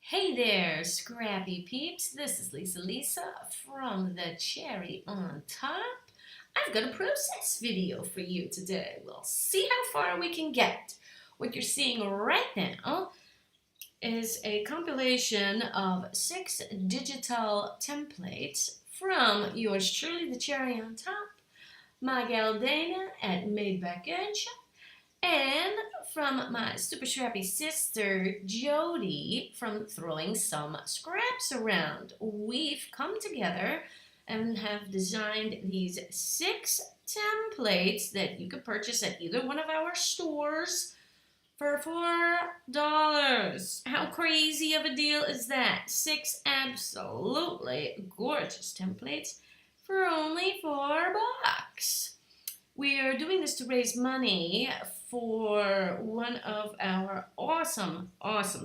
Hey there, scrappy peeps. This is Lisa from the Cherry on Top. I've got a process video for you today. We'll see how far we can get. What you're seeing right now is a compilation of 6 digital templates from yours truly, the Cherry on Top, my gal Dana at Made by Gunshot, and from my super scrappy sister Jody from Throwing Some Scraps Around. We've come together and have designed these 6 templates that you could purchase at either one of our stores for $4. How crazy of a deal is that? 6 absolutely gorgeous templates for only $4. We are doing this to raise money for one of our awesome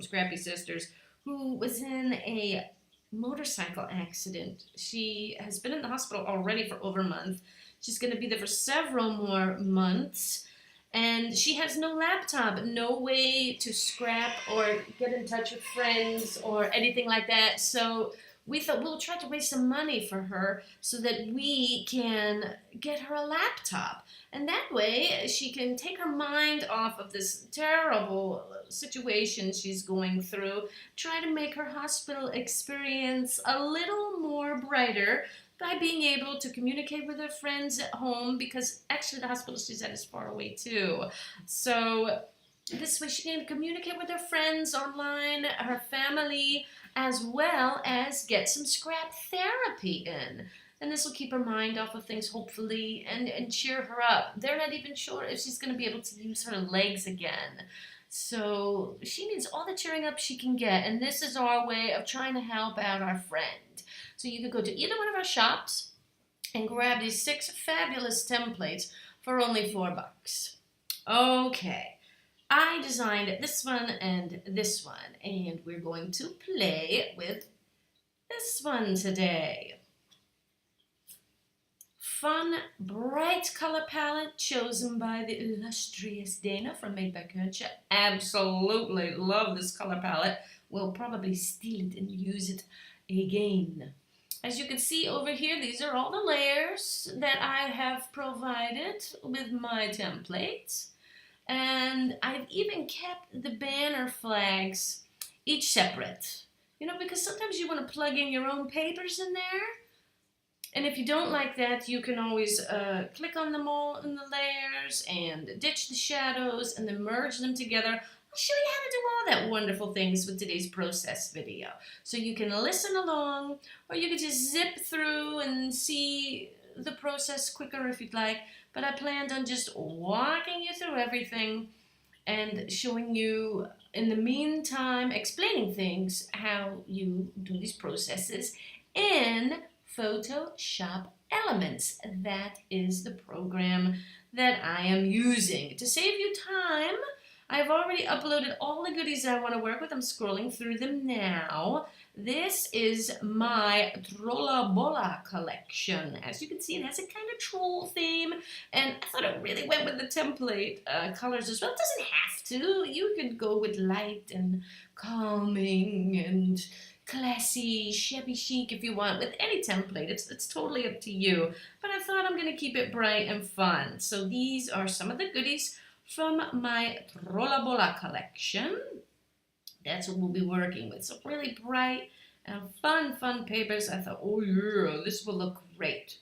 scrappy sisters who was in a motorcycle accident. She has been in the hospital already for over a month. She's going to be there for several more months. And she has no laptop, no way to scrap or get in touch with friends or anything like that. So we thought we'll try to raise some money for her so that we can get her a laptop. And that way she can take her mind off of this terrible situation she's going through, try to make her hospital experience a little more brighter by being able to communicate with her friends at home, because actually the hospital she's at is far away too. So this way she can communicate with her friends online, her family, as well as get some scrap therapy in. And this will keep her mind off of things, hopefully, and cheer her up. They're not even sure if she's going to be able to use her legs again. So she needs all the cheering up she can get, and this is our way of trying to help out our friend. So you could go to either one of our shops and grab these 6 fabulous templates for only $4. Okay. I designed this one and this one, and we're going to play with this one today. Fun, bright color palette chosen by the illustrious Dana from Made by Gunshot. Absolutely love this color palette. We'll probably steal it and use it again. As you can see over here, these are all the layers that I have provided with my templates. And I've even kept the banner flags each separate. You know, because sometimes you want to plug in your own papers in there. And if you don't like that, you can always click on them all in the layers and ditch the shadows and then merge them together. I'll show you how to do all that wonderful things with today's process video. So you can listen along, or you can just zip through and see the process quicker if you'd like. But I planned on just walking you through everything and showing you, in the meantime, explaining things, how you do these processes in Photoshop Elements. That is the program that I am using. To save you time, I've already uploaded all the goodies I want to work with. I'm scrolling through them now. This is my Trollabolla collection. As you can see, it has a kind of troll theme, and I thought it really went with the template colors as well. It doesn't have to. You could go with light and calming and classy, shabby chic if you want, with any template. It's totally up to you. But I thought I'm going to keep it bright and fun. So these are some of the goodies from my Trollabolla collection. That's what we'll be working with. So really bright and fun papers. I thought, oh yeah, this will look great.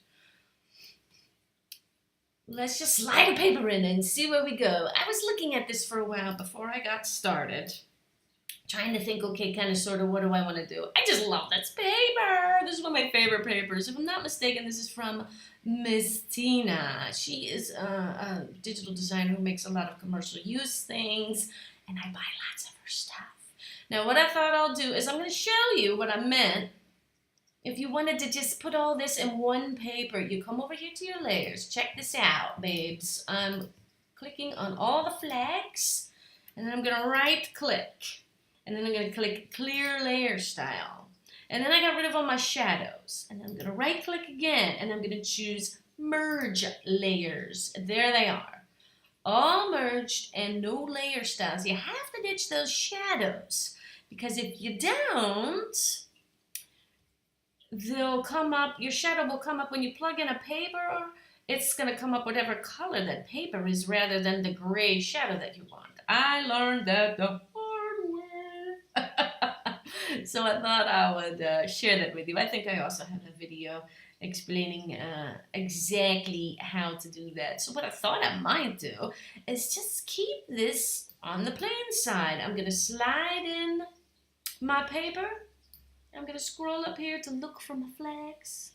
Let's just slide a paper in and see where we go. I was looking at this for a while before I got started, trying to think, okay, kind of, sort of, what do I want to do? I just love this paper. This is one of my favorite papers. If I'm not mistaken, this is from Miss Tina. She is a digital designer who makes a lot of commercial use things, and I buy lots of her stuff. Now, what I thought I'll do is I'm going to show you what I meant. If you wanted to just put all this in one paper, you come over here to your layers. Check this out, babes. I'm clicking on all the flags, and then I'm going to right-click. And then I'm going to click Clear Layer Style. And then I got rid of all my shadows. And I'm going to right-click again, and I'm going to choose Merge Layers. There they are. All merged and no layer styles. You have to ditch those shadows. Because if you don't, they'll come up, your shadow will come up when you plug in a paper. It's going to come up whatever color that paper is rather than the gray shadow that you want. I learned that the hard way. So I thought I would share that with you. I think I also have a video explaining exactly how to do that. So what I thought I might do is just keep this on the plain side. I'm going to slide in my paper. I'm going to scroll up here to look for my flags.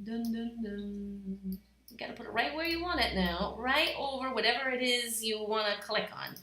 Dun, dun, dun. You got to put it right where you want it now, right over whatever it is you want to click on.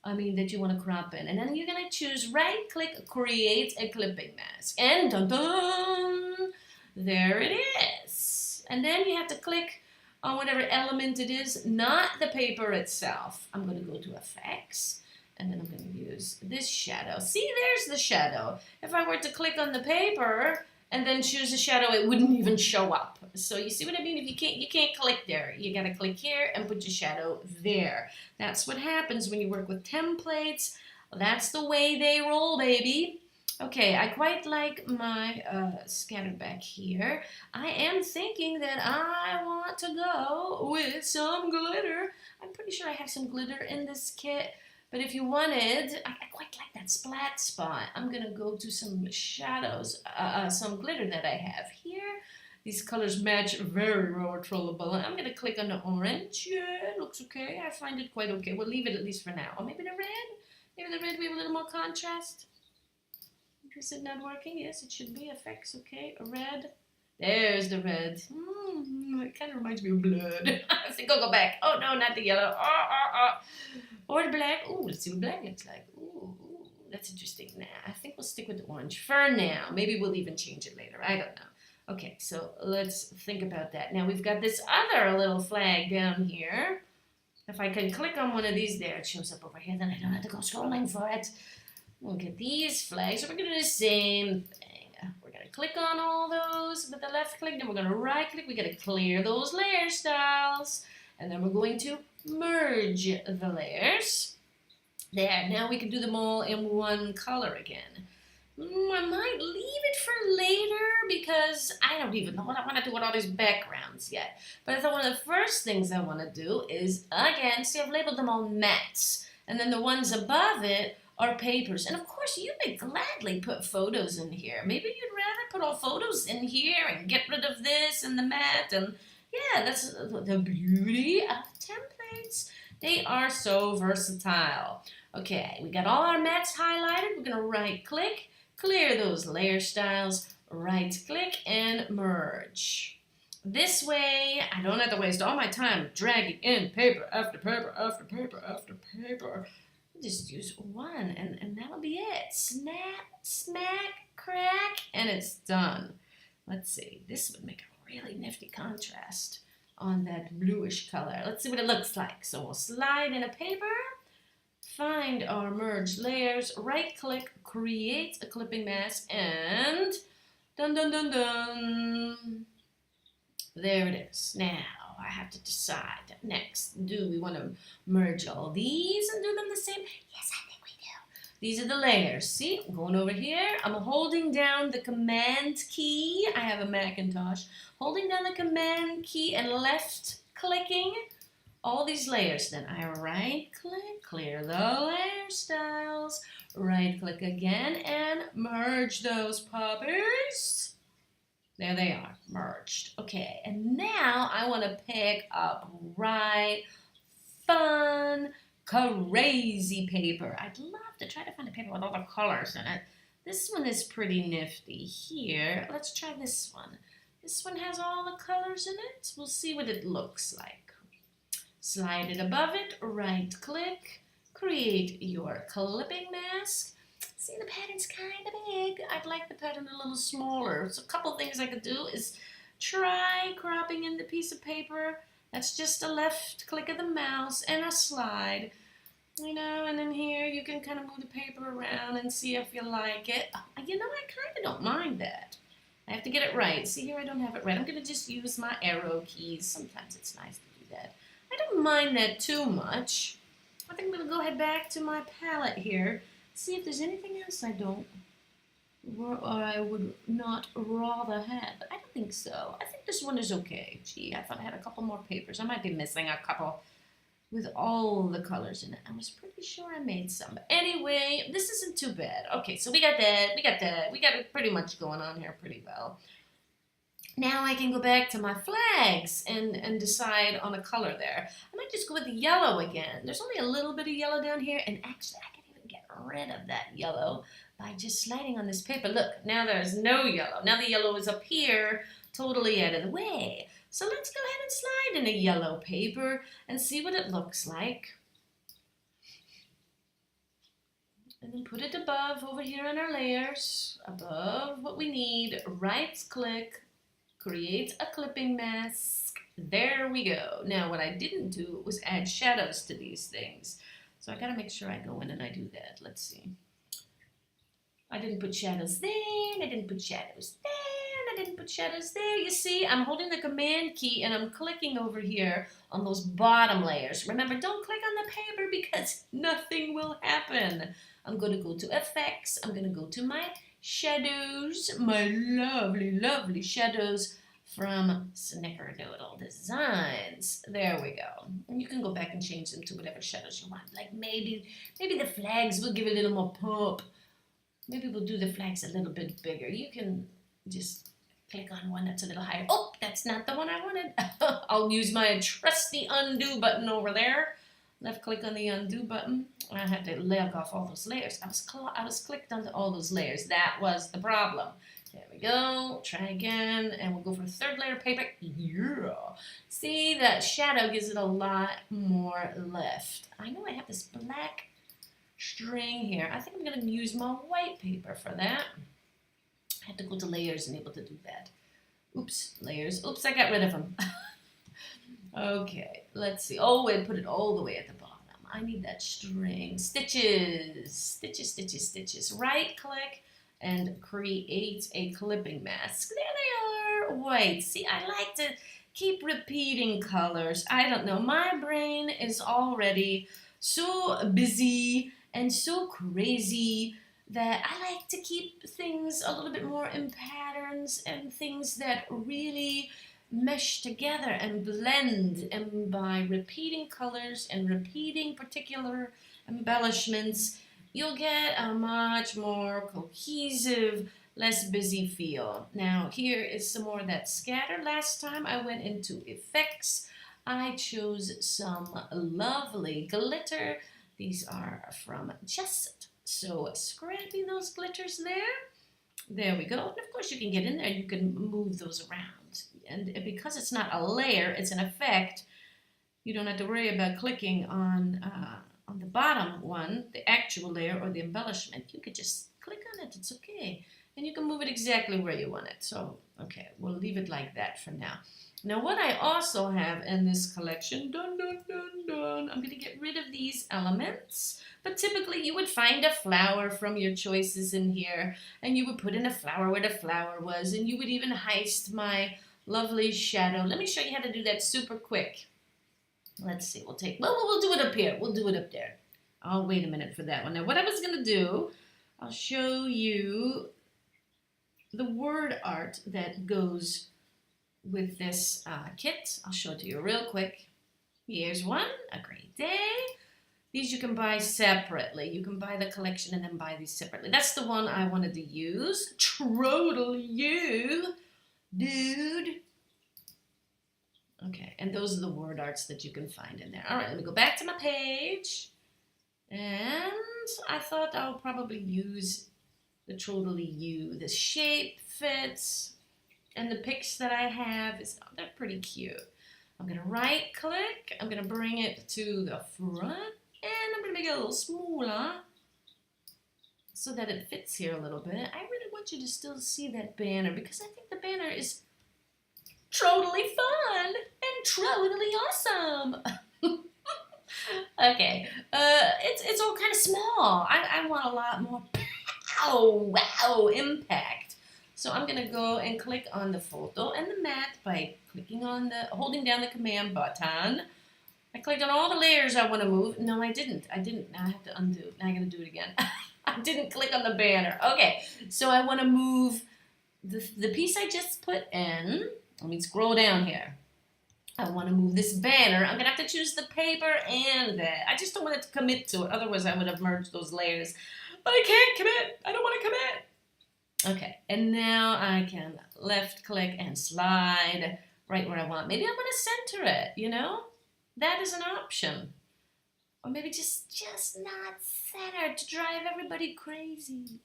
That you want to crop in. And then you're going to choose right click, create a clipping mask. And dun dun, there it is. And then you have to click on whatever element it is, not the paper itself. I'm going to go to effects. And then I'm going to use this shadow. See, there's the shadow. If I were to click on the paper and then choose a shadow, it wouldn't even show up. So you see what I mean? If you can't click there. You got to click here and put your shadow there. That's what happens when you work with templates. That's the way they roll, baby. Okay, I quite like my scatter back here. I am thinking that I want to go with some glitter. I'm pretty sure I have some glitter in this kit. But if you wanted, I quite like that splat spot. I'm going to go to some shadows, some glitter that I have here. These colors match very well with trollabolla. I'm going to click on the orange. Yeah, it looks okay. I find it quite okay. We'll leave it at least for now. Or maybe the red? Maybe the red we have a little more contrast. Is it not working? Yes, it should be. Effects, okay. Red. There's the red. It kind of reminds me of blood. I think I'll go back. Oh, no, not the yellow. Or the black. Ooh, let's see what black looks like. Ooh, that's interesting. Nah, I think we'll stick with the orange for now. Maybe we'll even change it later. I don't know. Okay, so let's think about that. Now we've got this other little flag down here. If I can click on one of these there, it shows up over here. Then I don't have to go scrolling for it. We'll get these flags. So we're going to do the same thing. We're going to click on all those with the left click. Then we're going to right click. We're going to clear those layer styles. And then we're going to merge the layers. There, now we can do them all in one color again. I might leave it for later because I don't even know what I want to do with all these backgrounds yet. But I thought one of the first things I want to do is, again, see, I've labeled them all mattes. And then the ones above it are papers. And of course, you may gladly put photos in here. Maybe you'd rather put all photos in here and get rid of this and the matte. And yeah, that's the beauty of templates. They are so versatile. Okay, we got all our mattes highlighted. We're going to right click, clear those layer styles, right click, and merge. This way, I don't have to waste all my time dragging in paper after paper after paper after paper. Just use one and that'll be it. Snap, smack, crack, and it's done. Let's see. This would make a really nifty contrast on that bluish color. Let's see what it looks like. So we'll slide in a paper, find our merged layers, right click, create a clipping mask, and dun dun dun dun. There it is. Now I have to decide next. Do we want to merge all these and do them the same? Yes, I think we do. These are the layers. See, I'm going over here. I'm holding down the command key. I have a Macintosh. Holding down the command key and left clicking all these layers. Then I right click, clear the layer styles, right click again and merge those puppies. There they are, merged. Okay, and now I want to pick up right, fun, crazy paper. I'd love to try to find a paper with all the colors in it. This one is pretty nifty. Here, let's try this one. This one has all the colors in it. We'll see what it looks like. Slide it above it, right click, create your clipping mask. See, the pattern's kind of big. I'd like the pattern a little smaller. So a couple things I could do is try cropping in the piece of paper. That's just a left click of the mouse and a slide. You know, and then here you can kind of move the paper around and see if you like it. You know, I kind of don't mind that. I have to get it right. See, here I don't have it right. I'm going to just use my arrow keys. Sometimes it's nice to do that. I don't mind that too much. I think I'm going to go ahead back to my palette here See if there's anything else I don't, or I would not rather have. But I don't think so. I think this one is okay. Gee, I thought I had a couple more papers. I might be missing a couple with all the colors in it. I was pretty sure I made some. But anyway, this isn't too bad. Okay, so we got that. We got it pretty much going on here pretty well. Now I can go back to my flags and decide on a color there. I might just go with the yellow again. There's only a little bit of yellow down here, and actually I can even get rid of that yellow by just sliding on this paper. Look, now there's no yellow. Now the yellow is up here, totally out of the way. So let's go ahead and slide in a yellow paper and see what it looks like. And then put it above over here on our layers, above what we need. Right click, create a clipping mask. There we go. Now what I didn't do was add shadows to these things. So I gotta make sure I go in and I do that. Let's see. I didn't put shadows there, and I didn't put shadows there, and I didn't put shadows there. You see, I'm holding the command key and I'm clicking over here on those bottom layers. Remember, don't click on the paper because nothing will happen. I'm going to go to effects. I'm going to go to my shadows, my lovely, lovely shadows from Snickerdoodle Designs. There we go. And you can go back and change them to whatever shadows you want. Like maybe the flags will give it a little more pop. Maybe we'll do the flags a little bit bigger. You can just click on one that's a little higher. Oh, that's not the one I wanted. I'll use my trusty undo button over there. Left click on the undo button. I had to leg off all those layers. I was clicked onto all those layers. That was the problem. There we go. Try again, and we'll go for a third layer of paper. Yeah. See, that shadow gives it a lot more lift. I know I have this black string here. I think I'm going to use my white paper for that. I have to go to layers and able to do that. Oops, layers. Oops, I got rid of them. Okay, let's see. Oh, and put it all the way at the bottom. I need that string. Stitches, stitches, stitches, stitches. Right click and create a clipping mask. There they are, white. See, I like to keep repeating colors. I don't know. My brain is already so busy and so crazy that I like to keep things a little bit more in patterns and things that really mesh together and blend, and by repeating colors and repeating particular embellishments, you'll get a much more cohesive, less busy feel. Now here is some more of that scatter. Last time I went into effects, I chose some lovely glitter. These are from Just So scrapping those glitters there. There we go. And of course you can get in there, you can move those around. And because it's not a layer, it's an effect, you don't have to worry about clicking on the bottom one, the actual layer or the embellishment. You could just click on it, it's okay. And you can move it exactly where you want it. So, okay, we'll leave it like that for now. Now what I also have in this collection, dun, dun, dun, dun, I'm going to get rid of these elements. But typically you would find a flower from your choices in here, and you would put in a flower where the flower was, and you would even heist my lovely shadow. Let me show you how to do that super quick. Let's see, we'll do it up here. We'll do it up there. I'll wait a minute for that one. Now what I was going to do, I'll show you the word art that goes with this kit. I'll show it to you real quick. Here's one, a great day. These you can buy separately. You can buy the collection and then buy these separately. That's the one I wanted to use. Totally you, dude. Okay, and those are the word arts that you can find in there. All right, let me go back to my page. And I thought I'll probably use the Totally You. The shape fits, and the pics that I have, they're pretty cute. I'm going to right click. I'm going to bring it to the front. And I'm going to make it a little smaller so that it fits here a little bit. I really want you to still see that banner because I think the banner is totally fun and totally awesome. Okay, it's all kind of small. I want a lot more wow impact. So I'm going to go and click on the photo and the mat by holding down the command button. I clicked on all the layers I want to move. No, I didn't. Now I have to undo. Now I got to do it again. I didn't click on the banner. Okay, so I want to move the piece I just put in. Let me scroll down here. I want to move this banner. I'm going to have to choose the paper and that. I just don't want it to commit to it. Otherwise, I would have merged those layers. But I can't commit. I don't want to commit. Okay, and now I can left click and slide right where I want. Maybe I want to center it, you know? That is an option. Or maybe just not centered to drive everybody crazy.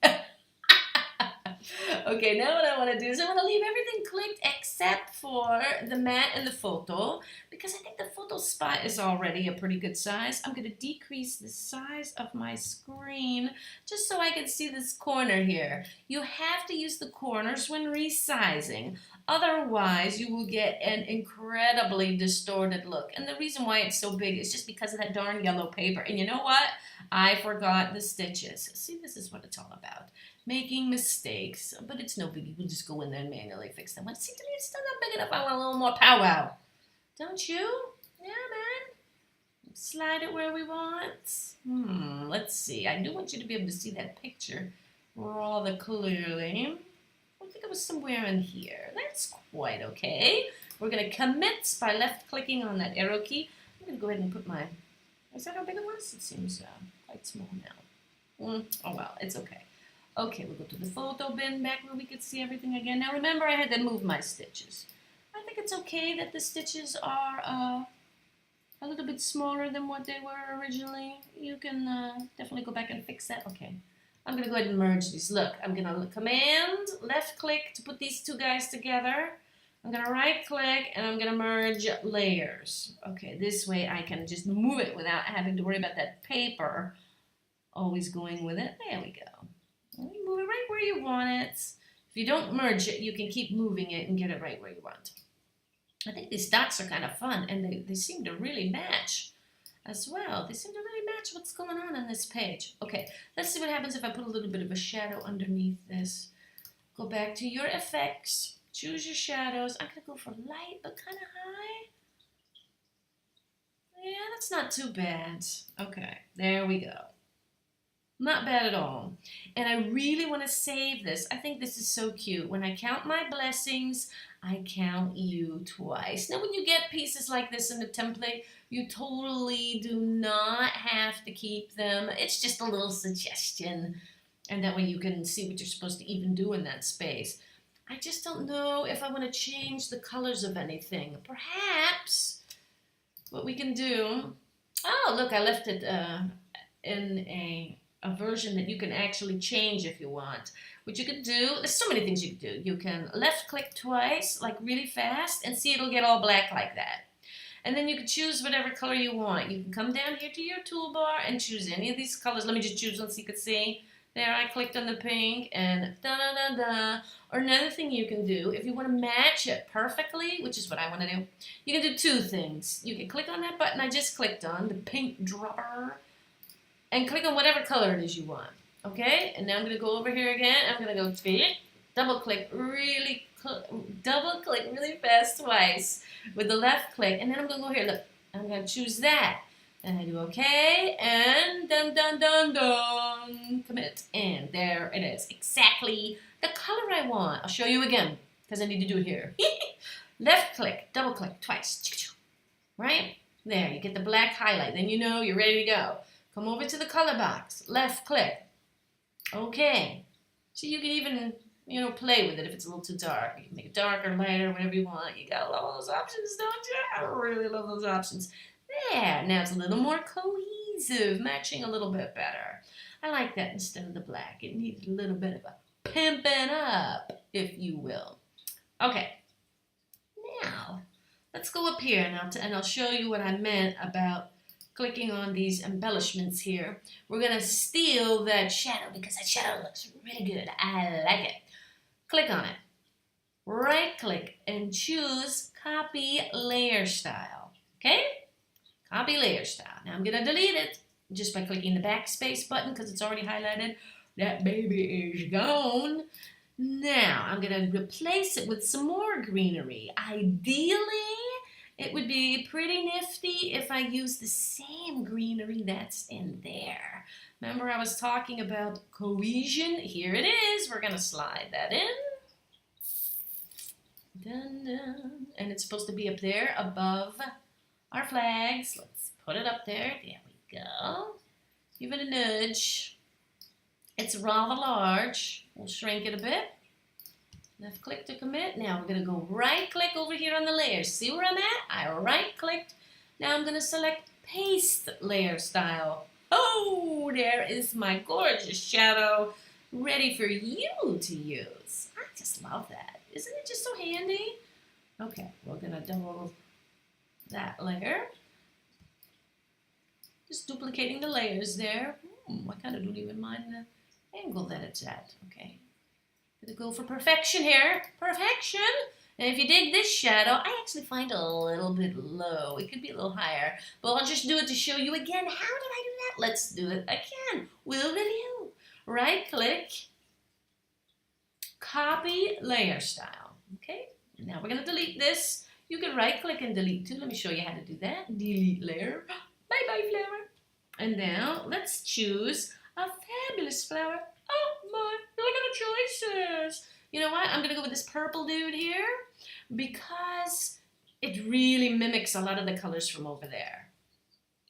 Okay, now what I want to do is I want to leave everything clicked except for the mat and the photo, because I think the photo spot is already a pretty good size. I'm going to decrease the size of my screen just so I can see this corner here. You have to use the corners when resizing. Otherwise, you will get an incredibly distorted look. And the reason why it's so big is just because of that darn yellow paper. And you know what? I forgot the stitches. See, this is what it's all about. Making mistakes, but it's no biggie. We'll just go in there and manually fix them. See, to me, it's still not big enough. I want a little more powwow. Don't you? Yeah, man. Slide it where we want. Let's see. I do want you to be able to see that picture rather clearly. I think it was somewhere in here. That's quite okay. We're going to commit by left-clicking on that arrow key. I'm going to go ahead and put my... Is that how big it was? It seems quite small now. Oh, well, it's okay. Okay, we'll go to the photo bin back where we could see everything again. Now remember, I had to move my stitches. I think it's okay that the stitches are a little bit smaller than what they were originally. You can definitely go back and fix that. Okay, I'm going to go ahead and merge these. Look, I'm going to command left click to put these two guys together. I'm going to right click and I'm going to merge layers. Okay, this way I can just move it without having to worry about that paper always going with it. There we go. You move it right where you want it. If you don't merge it, you can keep moving it and get it right where you want. I think these dots are kind of fun, and they seem to really match as well. They seem to really match what's going on this page. Okay, let's see what happens if I put a little bit of a shadow underneath this. Go back to your effects. Choose your shadows. I'm going to go for light, but kind of high. Yeah, that's not too bad. Okay, there we go. Not bad at all. And I really want to save this. I think this is so cute. When I count my blessings, I count you twice. Now, when you get pieces like this in the template, you totally do not have to keep them. It's just a little suggestion. And that way you can see what you're supposed to even do in that space. I just don't know if I want to change the colors of anything. Perhaps what we can do... Oh, look, I left it in a version that you can actually change if you want. What you can do, there's so many things you can do. You can left click twice, like really fast, and see it'll get all black like that. And then you can choose whatever color you want. You can come down here to your toolbar and choose any of these colors. Let me just choose one so you can see. There, I clicked on the pink and da-da-da-da. Or another thing you can do, if you want to match it perfectly, which is what I want to do, you can do two things. You can click on that button I just clicked on, the pink dropper, and click on whatever color it is you want. Okay? And now I'm going to go over here again. I'm going to go double click really fast twice with the left click. And then I'm going to go here. Look, I'm going to choose that. And I do okay. And dun dun dun dun. Commit. And there it is. Exactly the color I want. I'll show you again because I need to do it here. Left click, double click twice. Right? There, you get the black highlight. Then you know you're ready to go. Come over to the color box, left click. Okay. So you can even, play with it if it's a little too dark. You can make it darker, lighter, whatever you want. You got all those options, don't you? I really love those options. There. Now it's a little more cohesive, matching a little bit better. I like that instead of the black. It needs a little bit of a pimping up, if you will. Okay. Now, let's go up here now and I'll show you what I meant about clicking on these embellishments here. We're going to steal that shadow because that shadow looks really good. I like it. Click on it. Right click and choose copy layer style. Okay? Copy layer style. Now I'm going to delete it just by clicking the backspace button because it's already highlighted. That baby is gone. Now I'm going to replace it with some more greenery. Ideally, It would be pretty nifty if I used the same greenery that's in there. Remember I was talking about cohesion? Here it is. We're going to slide that in. Dun, dun. And it's supposed to be up there above our flags. Let's put it up there. There we go. Give it a nudge. It's rather large. We'll shrink it a bit. Left click to commit. Now we're going to go right click over here on the layers. See where I'm at? I right clicked. Now I'm going to select paste layer style. Oh, there is my gorgeous shadow ready for you to use. I just love that. Isn't it just so handy? Okay, we're going to double that layer. Just duplicating the layers there. I kind of don't even mind the angle that it's at. Okay. Gonna go for perfection here. Perfection! And if you dig this shadow, I actually find it a little bit low. It could be a little higher. But I'll just do it to show you again. How did I do that? Let's do it again. We'll review. Right click. Copy layer style. Okay? Now we're going to delete this. You can right click and delete too. Let me show you how to do that. Delete layer. Bye bye flower. And now let's choose a fabulous flower. Oh my, look at the choices. You know what? I'm going to go with this purple dude here because it really mimics a lot of the colors from over there.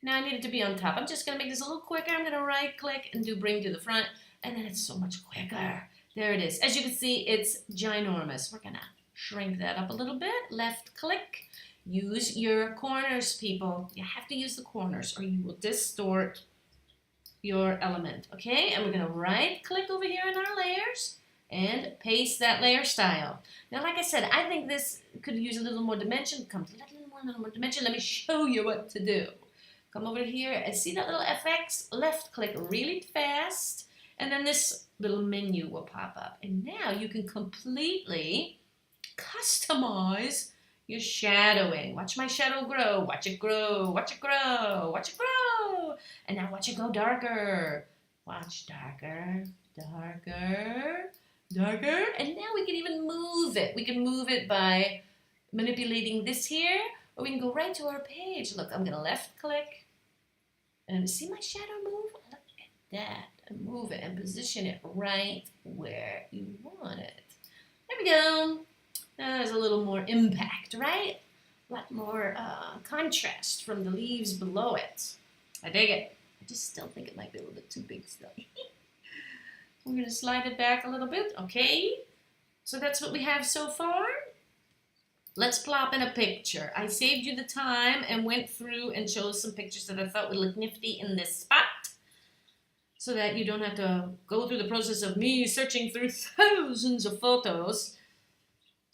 Now I need it to be on top. I'm just going to make this a little quicker. I'm going to right click and do bring to the front, and then it's so much quicker. There it is. As you can see, it's ginormous. We're going to shrink that up a little bit. Left click. Use your corners, people. You have to use the corners or you will distort your element. Okay, and we're going to right click over here in our layers and paste that layer style. Now, like I said, I think this could use a little more dimension. Come to a little more dimension. Let me show you what to do. Come over here and see that little FX? Left click really fast, and then this little menu will pop up. And now you can completely customize your shadowing. Watch my shadow grow. Watch it grow. Watch it grow. Watch it grow. And now watch it go darker. Watch darker, darker, darker. And now we can even move it. We can move it by manipulating this here, or we can go right to our page. Look, I'm going to left click. And see my shadow move? Look at that. And move it and position it right where you want it. There we go. There's a little more impact, right? A lot more contrast from the leaves below it. I dig it. I just still think it might be a little bit too big still. We're going to slide it back a little bit. Okay. So that's what we have so far. Let's plop in a picture. I saved you the time and went through and chose some pictures that I thought would look nifty in this spot, so that you don't have to go through the process of me searching through thousands of photos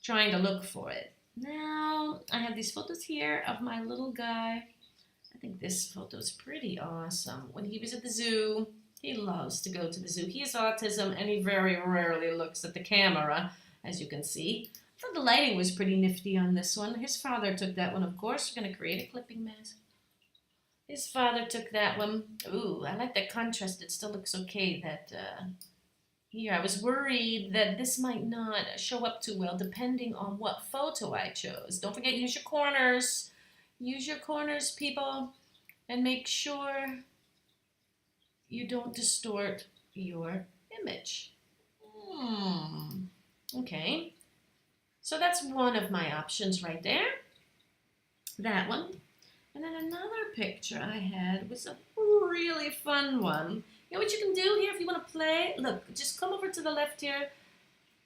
trying to look for it. Now, I have these photos here of my little guy. I think this photo is pretty awesome. When he was at the zoo, he loves to go to the zoo. He has autism and he very rarely looks at the camera, as you can see. I thought the lighting was pretty nifty on this one. His father took that one, of course. We're going to create a clipping mask. His father took that one. Ooh, I like that contrast. It still looks okay. That here, I was worried that this might not show up too well depending on what photo I chose. Don't forget, use your corners. Use your corners, people. And make sure you don't distort your image. Okay. So that's one of my options right there. That one. And then another picture I had was a really fun one. You know what you can do here if you want to play? Look, just come over to the left here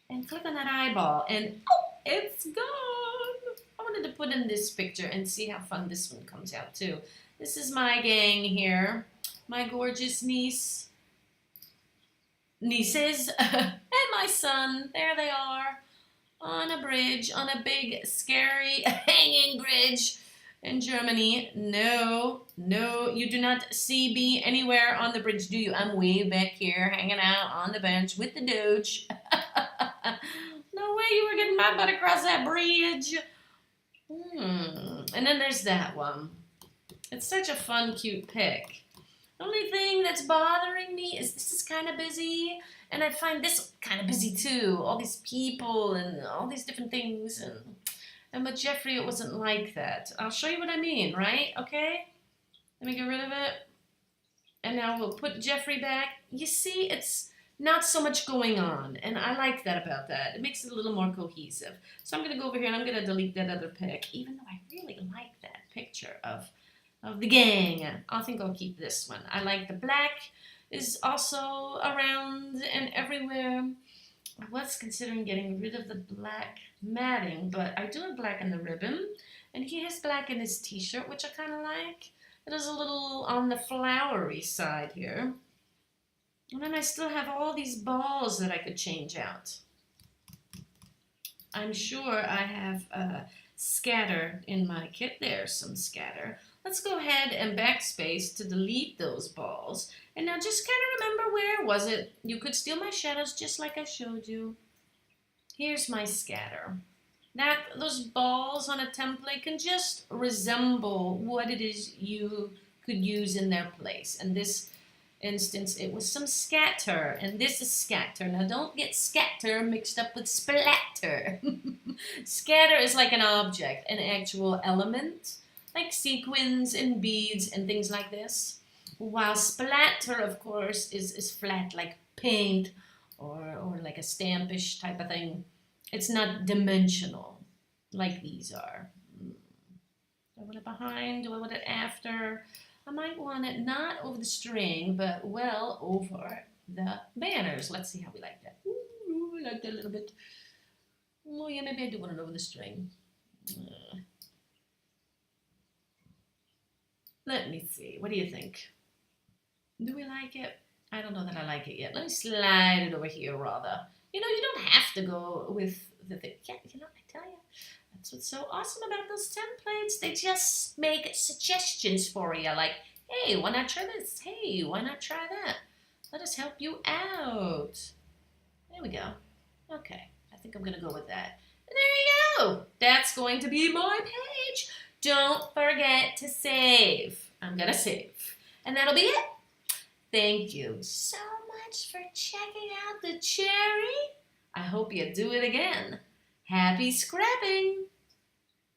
and click on that eyeball. And, oh, it's gone. I wanted to put in this picture and see how fun this one comes out too. This is my gang here. My gorgeous nieces, and my son. There they are. On a bridge, on a big, scary, hanging bridge in Germany. No, you do not see me anywhere on the bridge, do you? I'm way back here, hanging out on the bench with the Doge. No way you were getting my butt across that bridge. And then there's that one. It's such a fun, cute pic. The only thing that's bothering me is this is kind of busy. And I find this kind of busy too. All these people and all these different things. And And with Jeffrey, it wasn't like that. I'll show you what I mean, right? Okay? Let me get rid of it. And now we'll put Jeffrey back. You see, it's not so much going on. And I like that about that. It makes it a little more cohesive. So I'm going to go over here and I'm going to delete that other pic, even though I really like that picture of the gang. I think I'll keep this one. I like the black is also around and everywhere. I was considering getting rid of the black matting, but I do have black in the ribbon, and he has black in his t-shirt, which I kind of like. It is a little on the flowery side here. And then I still have all these balls that I could change out. I'm sure I have scatter in my kit. There's some scatter. Let's go ahead and backspace to delete those balls. And now just kind of remember, where was it? You could steal my shadows just like I showed you. Here's my scatter. Those balls on a template can just resemble what it is you could use in their place. In this instance, it was some scatter, and this is scatter. Now don't get scatter mixed up with splatter. Scatter is like an object, an actual element, like sequins and beads and things like this. While splatter, of course, is flat, like paint or like a stampish type of thing. It's not dimensional like these are. Do I want it behind? Do I want it after? I might want it not over the string, but well over the banners. Let's see how we like that. Ooh, I like that a little bit. Oh yeah, maybe I do want it over the string. Let me see. What do you think? Do we like it? I don't know that I like it yet. Let me slide it over here rather. You know, you don't have to go with the thing. Yeah, you know, I tell you, that's what's so awesome about those templates. They just make suggestions for you. Like, hey, why not try this? Hey, why not try that? Let us help you out. There we go. Okay, I think I'm going to go with that. And there you go. That's going to be my page. Don't forget to save. I'm going to save. And that'll be it. Thank you so much for checking out the cherry. I hope you do it again. Happy scrapping!